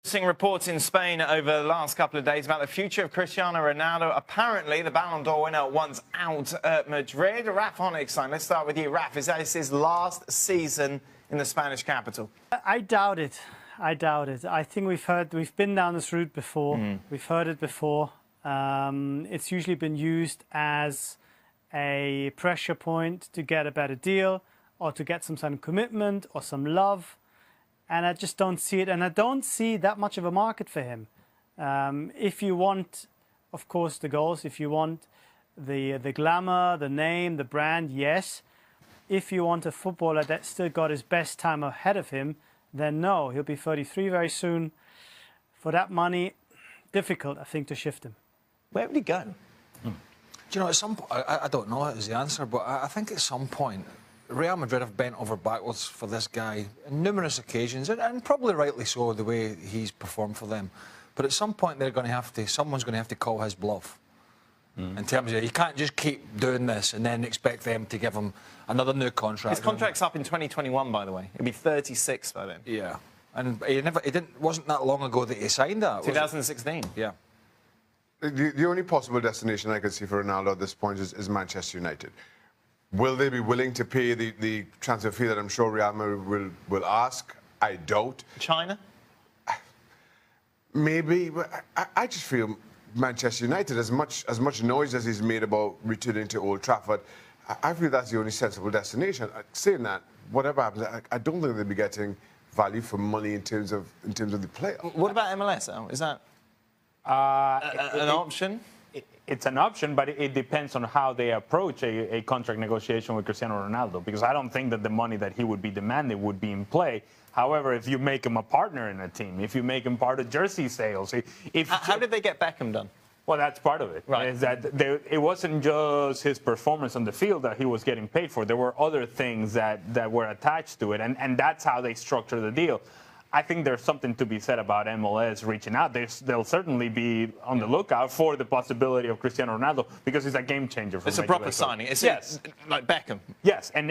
Seeing reports in Spain over the last couple of days about the future of Cristiano Ronaldo. Apparently, the Ballon d'Or winner wants out at Madrid. Raf Onyxine, let's start with you. Raf, is this his last season in the Spanish capital? I doubt it. I doubt it. I think we've been down this route before. We've heard it before. It's usually been used as a pressure point to get a better deal or to get some sort of commitment or some love. And I just don't see it. And I don't see that much of a market for him. If you want, of course, the goals, if you want the glamour, the name, the brand, yes. If you want a footballer that's still got his best time ahead of him, then no. He'll be 33 very soon. For that money, difficult, I think, to shift him. Where would he go? Do you know, at some point, I don't know is the answer, but I think at some point, Real Madrid have bent over backwards for this guy on numerous occasions, and probably rightly so, the way he's performed for them. But at some point, someone's going to have to call his bluff. In terms of, you can't just keep doing this and then expect them to give him another new contract. His contract's up in 2021, by the way. He'll be 36 by then. Yeah, and wasn't that long ago that he signed that. 2016. Yeah. The only possible destination I could see for Ronaldo at this point is Manchester United. Will they be willing to pay the transfer fee that I'm sure Real Madrid will ask? I doubt. China? Maybe. But I just feel Manchester United, as much noise as he's made about returning to Old Trafford, I feel that's the only sensible destination. Saying that, whatever happens, I don't think they'll be getting value for money in terms of the player. What about MLS, Al? Is that an option? It's an option, but it depends on how they approach a contract negotiation with Cristiano Ronaldo, because I don't think that the money that he would be demanding would be in play. However, if you make him a partner in a team, if you make him part of jersey sales... How did they get Beckham done? Well, that's part of it. Right. Is that it wasn't just his performance on the field that he was getting paid for. There were other things that were attached to it, and that's how they structured the deal. I think there's something to be said about MLS reaching out. They'll certainly be on the lookout for the possibility of Cristiano Ronaldo, because he's a game changer for It's a proper signing. Yes, like Beckham. Yes, and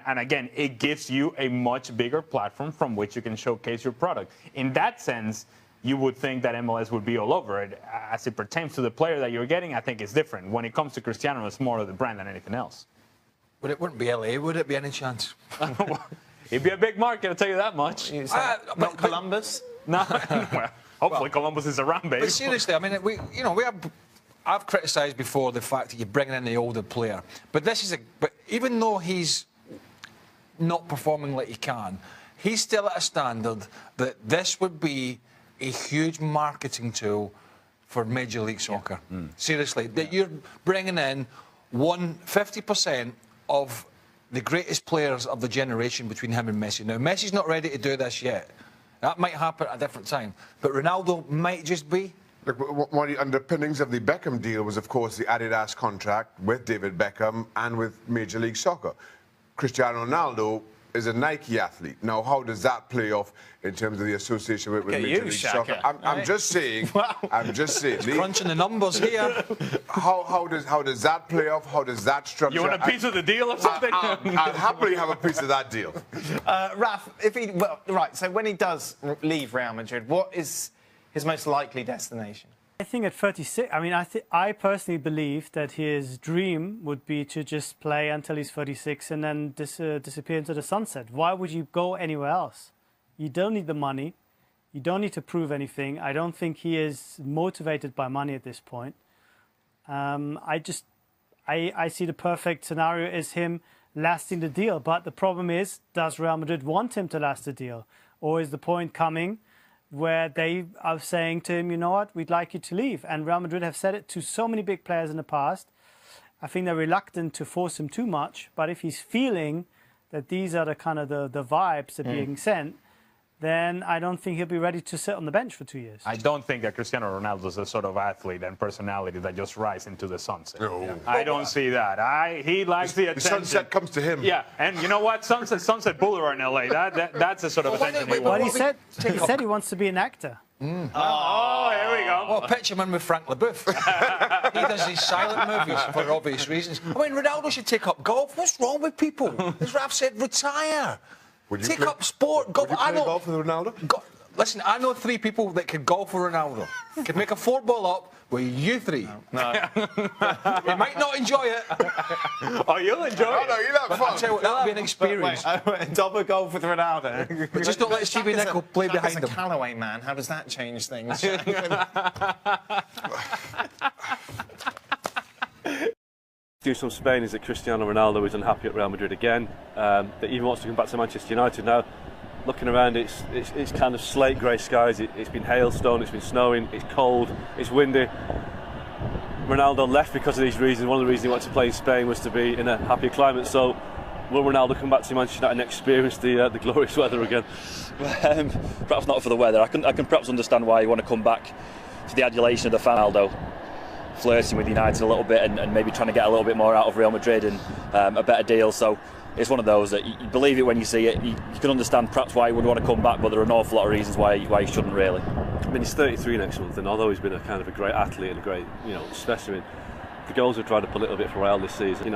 again, it gives you a much bigger platform from which you can showcase your product. In that sense, you would think that MLS would be all over it. As it pertains to the player that you're getting, I think it's different. When it comes to Cristiano, it's more of the brand than anything else. But it wouldn't be LA, would it, be any chance? It'd be a big market, I'll tell you that much. Not Columbus? No. Well, hopefully Columbus is around, baby. But seriously, I mean, I've criticised before the fact that you're bringing in the older player. But but even though he's not performing like he can, he's still at a standard that this would be a huge marketing tool for Major League Soccer. Yeah. Seriously, that you're bringing in 50% of the greatest players of the generation between him and Messi. Now, Messi's not ready to do this yet. That might happen at a different time. But Ronaldo might just be. Look, one of the underpinnings of the Beckham deal was, of course, the Adidas contract with David Beckham and with Major League Soccer. Cristiano Ronaldo is a Nike athlete. Now, how does that play off in terms of the association with Major League Soccer? I'm just saying. Wow. I'm just saying. Crunching the numbers here. How does that play off? How does that structure? You want a piece of the deal or something? I'll happily have a piece of that deal. Raf, so when he does leave Real Madrid, what is his most likely destination? I think at 36, I mean, I personally believe that his dream would be to just play until he's 36 and then disappear into the sunset. Why would you go anywhere else? You don't need the money. You don't need to prove anything. I don't think he is motivated by money at this point. I see the perfect scenario as him lasting the deal. But the problem is, does Real Madrid want him to last the deal? Or is the point coming where they are saying to him, you know what, we'd like you to leave? And Real Madrid have said it to so many big players in the past. I think they're reluctant to force him too much. But if he's feeling that these are the kind of the vibes that are being sent, then I don't think he'll be ready to sit on the bench for 2 years. I don't think that Cristiano Ronaldo is the sort of athlete and personality that just rise into the sunset. No. Yeah. I don't see that. He likes the attention. The sunset comes to him. Yeah, and you know what? Sunset Boulevard in LA, that's the sort of attention he wants. Well, he said he wants to be an actor. Oh, here we go. Well, picture him in with Frank LaBeouf. He does these silent movies for obvious reasons. I mean, Ronaldo should take up golf. What's wrong with people? As Raf said, retire. Take up sport. Would you play golf with Ronaldo? Listen, I know 3 people that could golf for Ronaldo. Could make a 4-ball up with you 3. No. You might not enjoy it. Oh, you'll enjoy Oh, it. no, you'll have fun. I'll tell you what, that'll be an experience. Wait, double goal with Ronaldo. But just don't let Stevie Nicol play behind him. him. Callaway man, how does that change things? News from Spain is that Cristiano Ronaldo is unhappy at Real Madrid again. That even wants to come back to Manchester United now. Looking around, it's kind of slate grey skies. It's been hailstone, it's been snowing, it's cold, it's windy. Ronaldo left because of these reasons. One of the reasons he wanted to play in Spain was to be in a happier climate. So, will Ronaldo come back to Manchester United and experience the glorious weather again? Perhaps not for the weather. I can perhaps understand why you want to come back to the adulation of the fan. Ronaldo flirting with United a little bit and maybe trying to get a little bit more out of Real Madrid and a better deal. So it's one of those that you believe it when you see it. You can understand perhaps why he would want to come back, but there are an awful lot of reasons why he shouldn't really. I mean, he's 33 next month, and although he's been a kind of a great athlete and a great, specimen, the goals have tried to pull a little bit for Real this season.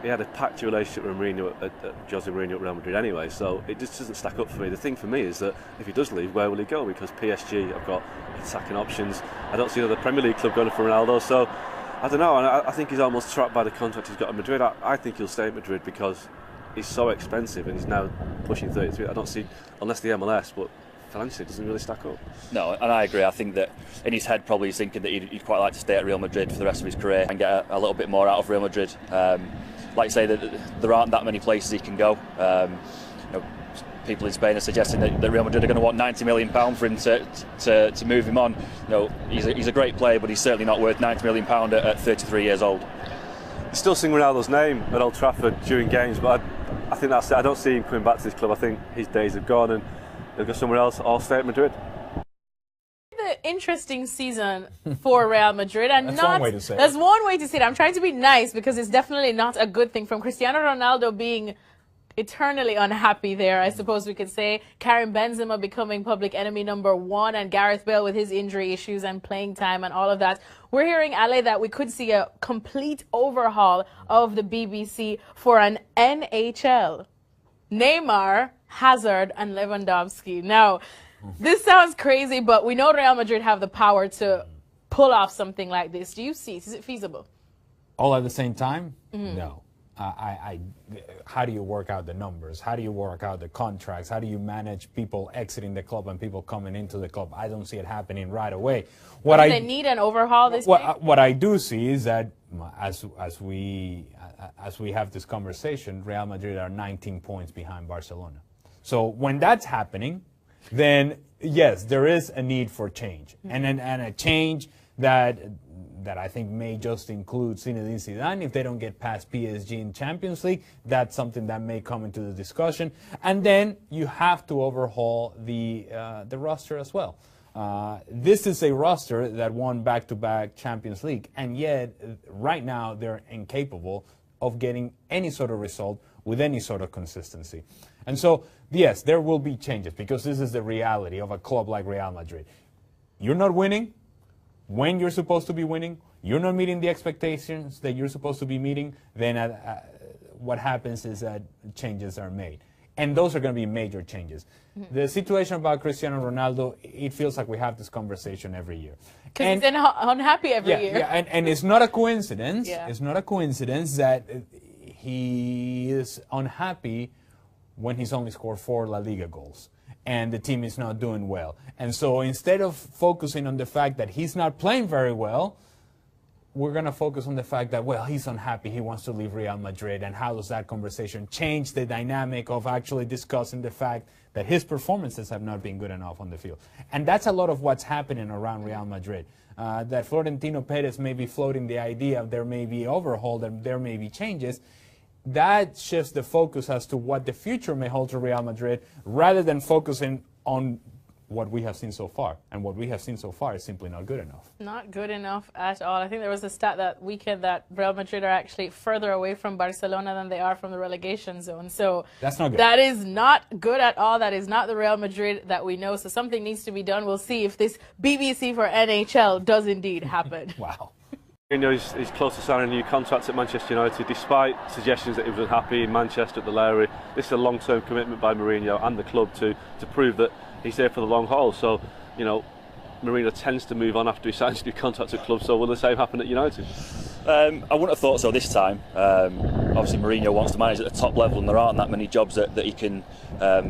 He had a packed relationship with Mourinho at Jose Mourinho at Real Madrid anyway, so it just doesn't stack up for me. The thing for me is that if he does leave, where will he go? Because PSG have got attacking options. I don't see another Premier League club going for Ronaldo, so I don't know. I think he's almost trapped by the contract he's got at Madrid. I think he'll stay at Madrid because he's so expensive and he's now pushing 33. I don't see, unless the MLS, but financially it doesn't really stack up. No, and I agree. I think that in his head probably he's thinking that he'd quite like to stay at Real Madrid for the rest of his career and get a little bit more out of Real Madrid. Like I say, that there aren't that many places he can go. People in Spain are suggesting that Real Madrid are going to want £90 million for him to move him on. He's a great player, but he's certainly not worth £90 million at 33 years old. You still sing Ronaldo's name at Old Trafford during games, but I think that's it. I don't see him coming back to this club. I think his days are gone and he'll go somewhere else or stay at Madrid. The interesting season for Real Madrid, and That's one way to say it. That's one way to say it. I'm trying to be nice because it's definitely not a good thing from Cristiano Ronaldo being eternally unhappy there, I suppose we could say. Karim Benzema becoming public enemy #1, and Gareth Bale with his injury issues and playing time and all of that. We're hearing, Ale, that we could see a complete overhaul of the BBC for an NHL. Neymar, Hazard, and Lewandowski. Now, this sounds crazy, but we know Real Madrid have the power to pull off something like this. Do you see it? Is it feasible? All at the same time? No. How do you work out the numbers? How do you work out the contracts? How do you manage people exiting the club and people coming into the club? I don't see it happening right away. They need an overhaul this big? What I do see is that as we have this conversation, Real Madrid are 19 points behind Barcelona. So when that's happening, then yes, there is a need for change, and a change that I think may just include Zinedine Zidane. If they don't get past PSG in Champions League, that's something that may come into the discussion. And then you have to overhaul the roster as well. This is a roster that won back-to-back Champions League, and yet right now they're incapable of getting any sort of result with any sort of consistency. And so, yes, there will be changes because this is the reality of a club like Real Madrid. You're not winning when you're supposed to be winning, you're not meeting the expectations that you're supposed to be meeting, then what happens is that changes are made. And those are going to be major changes. The situation about Cristiano Ronaldo, it feels like we have this conversation every year. Because he's unhappy every year. Yeah, and it's not a coincidence. Yeah. It's not a coincidence that he is unhappy when he's only scored 4 La Liga goals and the team is not doing well. And so instead of focusing on the fact that he's not playing very well, we're going to focus on the fact that, well, he's unhappy, he wants to leave Real Madrid, and how does that conversation change the dynamic of actually discussing the fact that his performances have not been good enough on the field. And that's a lot of what's happening around Real Madrid. That Florentino Perez may be floating the idea of there may be overhaul, that there may be changes. That shifts the focus as to what the future may hold to Real Madrid, rather than focusing on what we have seen so far. And what we have seen so far is simply not good enough. Not good enough at all. I think there was a stat that weekend that Real Madrid are actually further away from Barcelona than they are from the relegation zone. So that's not good. That is not good at all. That is not the Real Madrid that we know. So something needs to be done. We'll see if this BBC for NHL does indeed happen. Wow. He's close to signing a new contract at Manchester United, despite suggestions that he was unhappy in Manchester at the Lowry. This is a long-term commitment by Mourinho and the club to prove that he's there for the long haul. So, you know, Mourinho tends to move on after he signs a new contract at club. So will the same happen at United? I wouldn't have thought so this time. Obviously, Mourinho wants to manage at the top level, and there aren't that many jobs that he can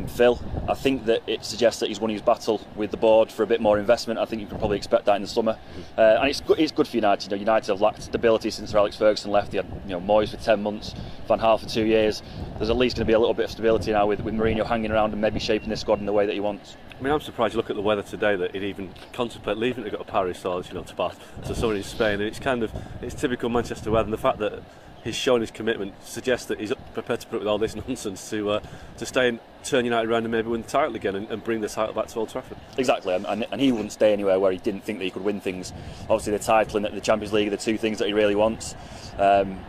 fill. I think that it suggests that he's won his battle with the board for a bit more investment. I think you can probably expect that in the summer, and it's good for United. You know, United have lacked stability since Sir Alex Ferguson left. They had, you know, Moyes for 10 months, Van Gaal for 2 years. There's at least going to be a little bit of stability now with Mourinho hanging around and maybe shaping the squad in the way that he wants. I mean, I'm surprised you look at the weather today that he'd even contemplate leaving to go to Paris or, you know, to Bath, so someone in Spain. And it's typical Manchester weather, and the fact that he's shown his commitment suggests that he's prepared to put up with all this nonsense to stay and turn United around and maybe win the title again and bring the title back to Old Trafford. Exactly, and he wouldn't stay anywhere where he didn't think that he could win things. Obviously, the title and the Champions League are the two things that he really wants. And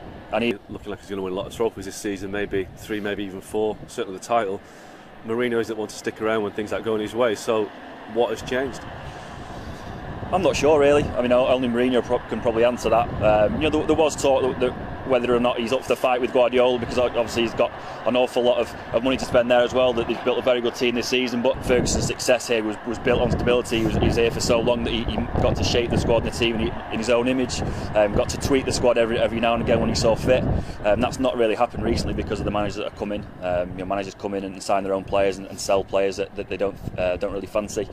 he looking like he's going to win a lot of trophies this season, maybe 3, maybe even 4, certainly the title. Mourinho isn't one to stick around when things aren't going his way, so what has changed? I'm not sure really. I mean, only Mourinho can probably answer that. You know, there was talk that whether or not he's up for the fight with Guardiola, because obviously he's got an awful lot of money to spend there as well. That they've built a very good team this season, but Ferguson's success here was built on stability. He was here for so long that he got to shape the squad and the team in his own image. Got to tweak the squad every now and again when he saw fit. That's not really happened recently because of the managers that have come in. You know, managers come in and sign their own players and sell players that they don't really fancy.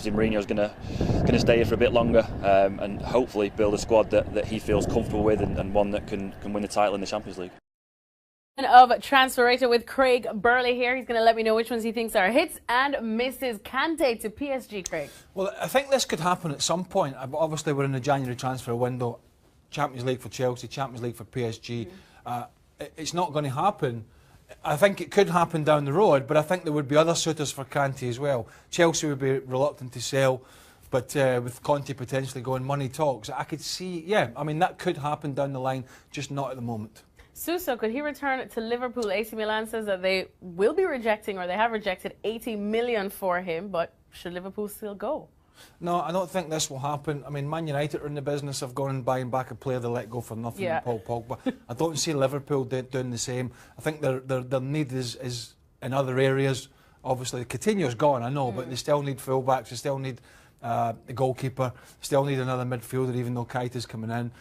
Mourinho's going to stay here for a bit longer and hopefully build a squad that he feels comfortable with and one that can win the title in the Champions League. Of Transfer Rater with Craig Burley here. He's going to let me know which ones he thinks are hits and misses. Kante to PSG, Craig. Well, I think this could happen at some point. Obviously, we're in the January transfer window. Champions League for Chelsea, Champions League for PSG. It's not going to happen. I think it could happen down the road, but I think there would be other suitors for Kante as well. Chelsea would be reluctant to sell, but with Conte potentially going, money talks. I could see, yeah, I mean, that could happen down the line, just not at the moment. Suso, could he return to Liverpool? AC Milan says that they will be rejecting, or they have rejected, 80 million for him, but should Liverpool still go? No, I don't think this will happen. I mean, Man United are in the business of going and buying back a player they let go for nothing, yeah. Paul Pogba. I don't see Liverpool doing the same. I think their need is in other areas. Obviously, Coutinho's gone, I know, but they still need fullbacks, they still need a goalkeeper, still need another midfielder, even though Keita's coming in.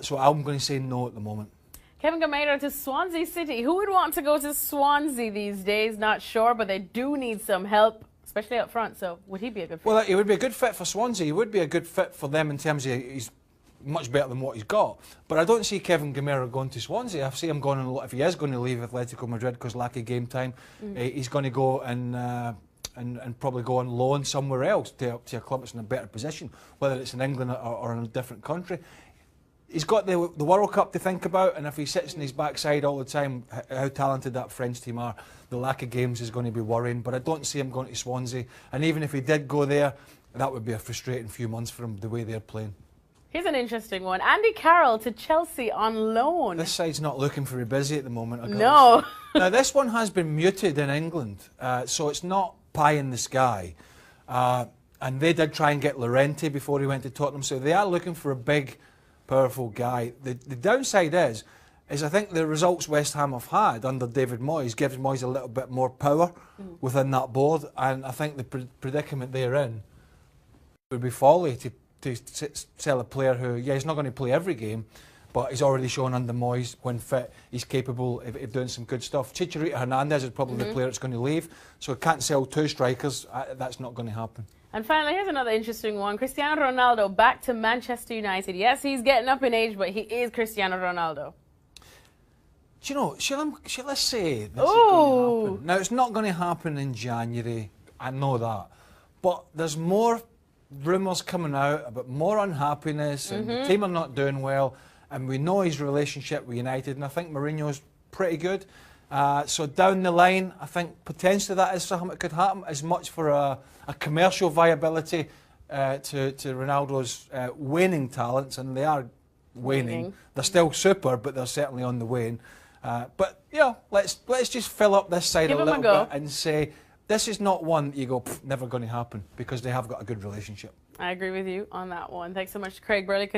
So I'm going to say no at the moment. Kevin Gamero to Swansea City. Who would want to go to Swansea these days? Not sure, but they do need some help, especially up front. So would he be a good fit? Well, he would be a good fit for Swansea. He would be a good fit for them in terms of he's much better than what he's got. But I don't see Kevin Gamero going to Swansea. I see him going, if he is going to leave Atletico Madrid because lack of game time, he's going to go and probably go on loan somewhere else to a club that's in a better position, whether it's in England or in a different country. He's got the World Cup to think about, and if he sits in his backside all the time, how talented that French team are, the lack of games is going to be worrying. But I don't see him going to Swansea. And even if he did go there, that would be a frustrating few months for him, the way they're playing. Here's an interesting one. Andy Carroll to Chelsea on loan. This side's not looking very busy at the moment. No. Now, this one has been muted in England, so it's not pie in the sky. And they did try and get Llorente before he went to Tottenham, so they are looking for a big, powerful guy. The downside is I think the results West Ham have had under David Moyes gives Moyes a little bit more power within that board, and I think the predicament they're in would be folly to sell a player who, yeah, he's not going to play every game, but he's already shown under Moyes when fit he's capable of doing some good stuff. Chicharito Hernandez is probably the player that's going to leave, so can't sell 2 strikers. That's not going to happen. And finally, here's another interesting one. Cristiano Ronaldo back to Manchester United. Yes, he's getting up in age, but he is Cristiano Ronaldo. Do you know, shall I say this is going to happen? Now, it's not going to happen in January. I know that. But there's more rumours coming out about more unhappiness, and the team are not doing well. And we know his relationship with United, and I think Mourinho's pretty good. So down the line, I think potentially that is something that could happen, as much for a commercial viability to Ronaldo's waning talents, and they are waning. They're still super, but they're certainly on the wane. But you know, let's just fill up this side a little bit and say this is not one that you go, never going to happen, because they have got a good relationship. I agree with you on that one. Thanks so much, Craig Burley.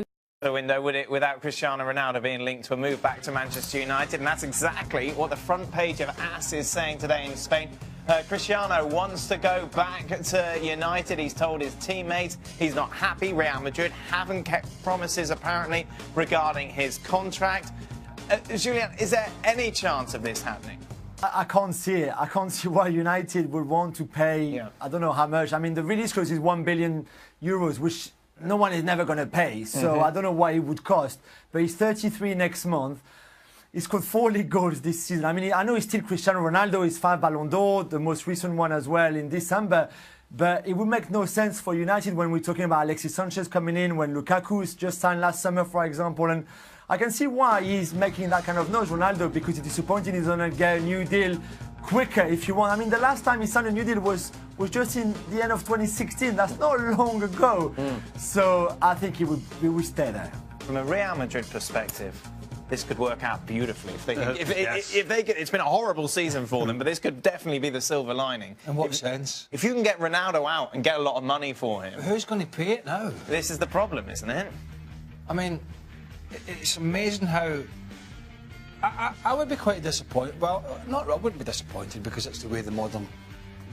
The window without Cristiano Ronaldo being linked to a move back to Manchester United, and that's exactly what the front page of AS is saying today in Spain. Cristiano wants to go back to United. He's told his teammates he's not happy. Real Madrid haven't kept promises, apparently, regarding his contract. Julian, is there any chance of this happening? I can't see it. I can't see why United would want to pay, I don't know how much. I mean, the release clause is €1 billion, which no one is never going to pay. So I don't know what it would cost. But he's 33 next month. He scored 4 league goals this season. I mean, I know he's still Cristiano Ronaldo. He's 5 Ballon d'Or, the most recent one as well in December. But it would make no sense for United when we're talking about Alexis Sanchez coming in, when Lukaku's just signed last summer, for example. And I can see why he's making that kind of noise, Ronaldo, because he's disappointed he's going to get a new deal quicker, if you want. I mean, the last time he signed a new deal was just in the end of 2016. That's not long ago. So I think he would stay there. From a Real Madrid perspective, this could work out beautifully. If they get, it's been a horrible season for them, but this could definitely be the silver lining. In what sense? If you can get Ronaldo out and get a lot of money for him. Who's going to pay it now? This is the problem, isn't it? I mean, it's amazing how... I would be quite disappointed. Well, I wouldn't be disappointed because it's the way the modern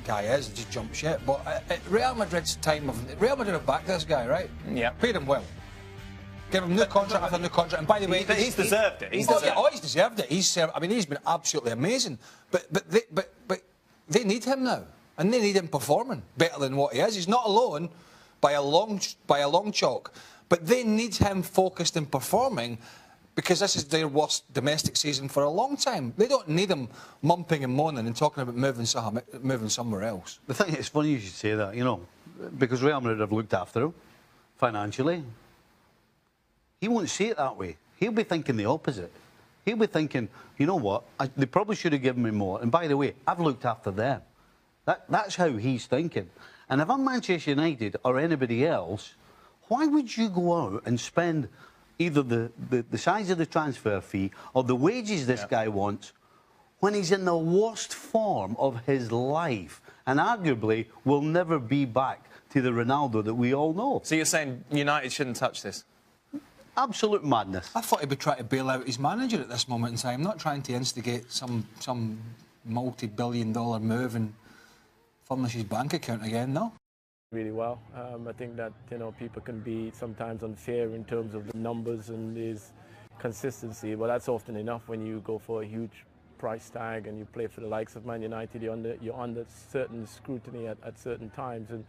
guy is. He just jump shit. But at Real Madrid's time Real Madrid have backed this guy, right? Yeah. Paid him well. Give him new contract after new contract. And by the way, he's deserved it. He's deserved it. I mean, he's been absolutely amazing. But they need him now, and they need him performing better than what he is. He's not alone by a long chalk, but they need him focused and performing, because this is their worst domestic season for a long time. They don't need him mumping and moaning and talking about moving somewhere else. The thing is, funny you should say that, you know, because Real Madrid have looked after him financially. He won't see it that way. He'll be thinking the opposite. He'll be thinking, you know what, they probably should have given me more. And by the way, I've looked after them. That's how he's thinking. And if I'm Manchester United or anybody else, why would you go out and spend either the size of the transfer fee or the wages this guy wants when he's in the worst form of his life and arguably will never be back to the Ronaldo that we all know? So you're saying United shouldn't touch this? Absolute madness. I thought he'd be trying to bail out his manager at this moment in time, not trying to instigate some multi-billion-dollar move and furnish his bank account again, no? Really well. I think that, you know, people can be sometimes unfair in terms of the numbers and his consistency, but that's often enough when you go for a huge price tag and you play for the likes of Man United. You're under certain scrutiny at certain times, and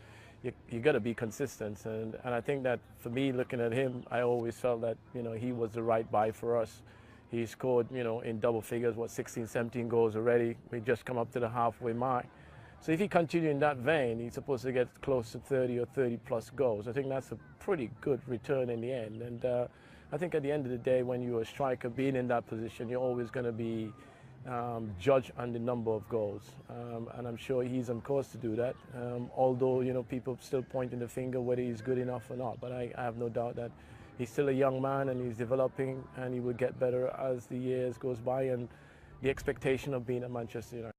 you got to be consistent. And I think that for me, looking at him, I always felt that, you know, he was the right buy for us. He scored, you know, in double figures, 16, 17 goals already. We just come up to the halfway mark. So if he continues in that vein, he's supposed to get close to 30 or 30-plus goals. I think that's a pretty good return in the end. And I think at the end of the day, when you're a striker, being in that position, you're always going to be judged on the number of goals. And I'm sure he's on course to do that, although, you know, people still pointing the finger whether he's good enough or not. But I have no doubt that he's still a young man and he's developing, and he will get better as the years goes by, and the expectation of being at Manchester United.